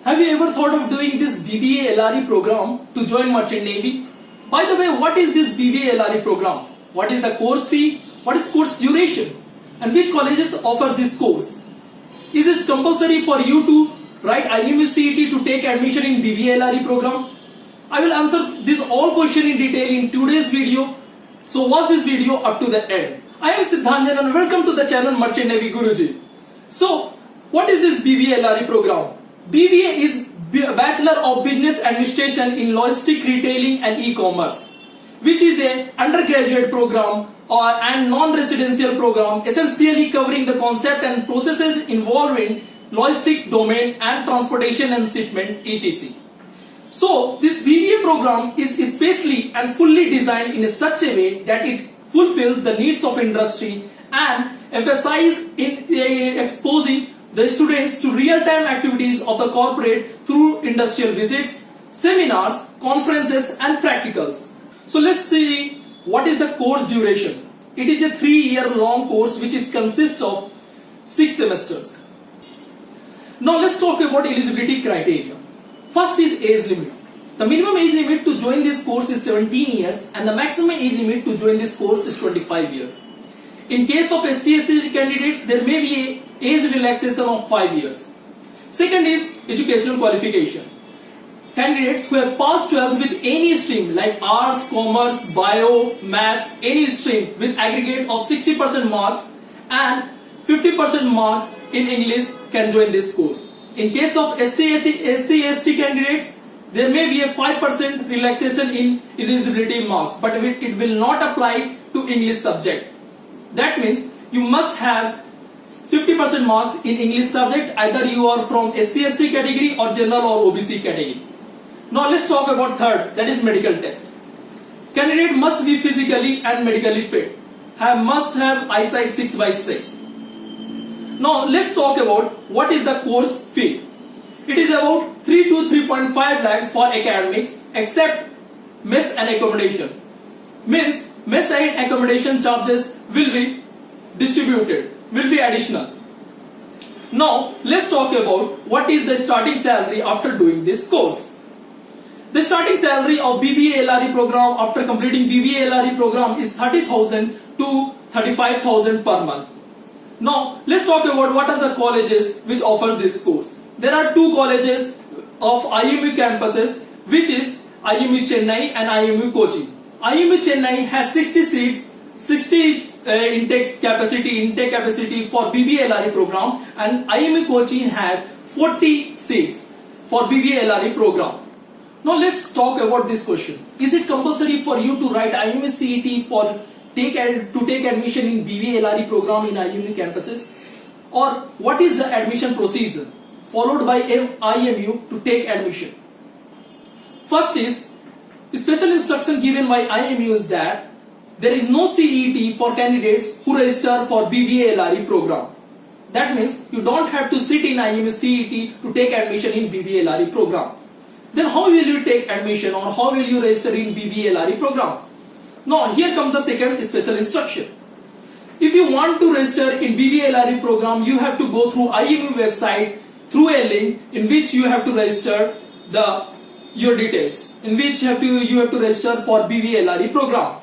Have you ever thought of doing this BBA LRE program to join Merchant Navy? By the way, what is this BBA LRE program? What is the course fee? What is course duration? And which colleges offer this course? Is it compulsory for you to write IMU CET to take admission in BBA LRE program? I will answer this all question in detail in today's video. So watch this video up to the end. I am Siddhanjan and welcome to the channel Merchant Navy Guruji. So, what is this BBA LRE program? BBA is Bachelor of Business Administration in Logistics, Retailing and E-Commerce, which is a undergraduate program and non-residential program essentially covering the concept and processes involved in logistic domain and transportation and shipment etc. So this BBA program is especially and fully designed in such a way that it fulfills the needs of industry and emphasize in exposing the students to real-time activities of the corporate through industrial visits, seminars, conferences and practicals. So let's see what is the course duration. It is a 3-year long course which consists of 6 semesters. Now let's talk about eligibility criteria. First is age limit. The minimum age limit to join this course is 17 years and the maximum age limit to join this course is 25 years. In case of ST/SC candidates, there may be an age relaxation of 5 years. Second is educational qualification. Candidates who have passed 12th with any stream like arts, commerce, bio, maths, any stream with aggregate of 60% marks and 50% marks in English can join this course. In case of SC/ST candidates, there may be a 5% relaxation in eligibility marks, but it will not apply to English subject. That means you must have 50% marks in English subject, either you are from SC/ST category or general or OBC category. Now let's talk about third, that is medical test. Candidate must be physically and medically fit, must have eyesight 6/6. Now let's talk about what is the course fee. It is about 3 to 3.5 lakhs for academics except mess and accommodation. Means mess and accommodation charges will be distributed, will be additional. Now let's talk about what is the starting salary after doing this course. The starting salary of BBA LRE program after completing BBA LRE program is 30,000 to 35,000 per month. Now let's talk about what are the colleges which offer this course. There are 2 colleges of IMU campuses, which is IMU Chennai and IMU Kochi. IMU Chennai has 60 seats, 60 intake capacity for BBA LRE program, and IMU Kochi has 40 seats for BBA LRE program. Now let's talk about this question. Is it compulsory for you to write IMU CET to take admission in BBA LRE program in IMU campuses? Or what is the admission procedure followed by IMU to take admission? First is special instruction given by IMU is that there is no CET for candidates who register for BBA LRE program. That means you don't have to sit in IMU CET to take admission in BBA LRE program. Then how will you take admission or how will you register in BBA LRE program? Now here comes the second special instruction. If you want to register in BBA LRE program, you have to go through IMU website through a link in which you have to register your details, in which you have to register for BBA LRE program.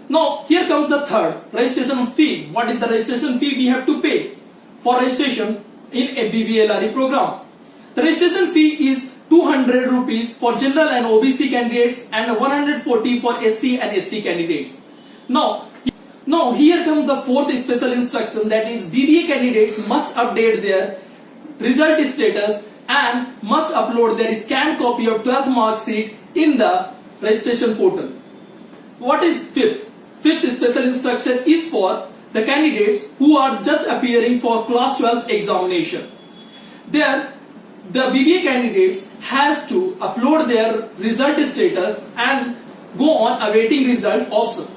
Now here comes the third, registration fee. What is the registration fee we have to pay for registration in a BBA LRE program? The registration fee is 200 rupees for general and OBC candidates and 140 for SC and ST candidates. Now here comes the fourth special instruction, that is BBA candidates must update their result status and must upload their scanned copy of 12th mark sheet in the registration portal. What is fifth? Fifth special instruction is for the candidates who are just appearing for class 12 examination. There the BBA candidates has to upload their result status and go on awaiting result also.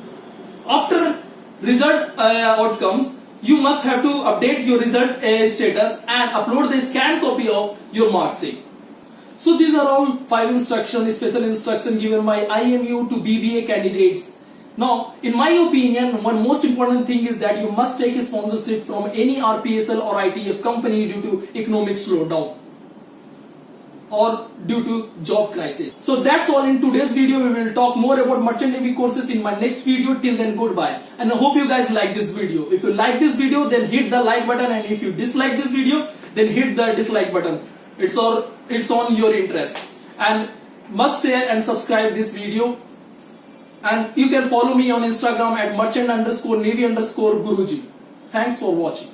After result outcomes, you must have to update your result status and upload the scanned copy of your mark sheet. So these are all 5 instructions, special instructions given by IMU to BBA candidates. Now, in my opinion, one most important thing is that you must take a sponsorship from any RPSL or ITF company due to economic slowdown. or due to job crisis. So that's all in today's video. We will talk more about Merchant Navy courses in my next video. Till then, goodbye. And I hope you guys like this video. If you like this video, then hit the like button, and if you dislike this video, then hit the dislike button. It's on your interest. And must share and subscribe this video. And you can follow me on Instagram at merchant_navy_guruji. Thanks for watching.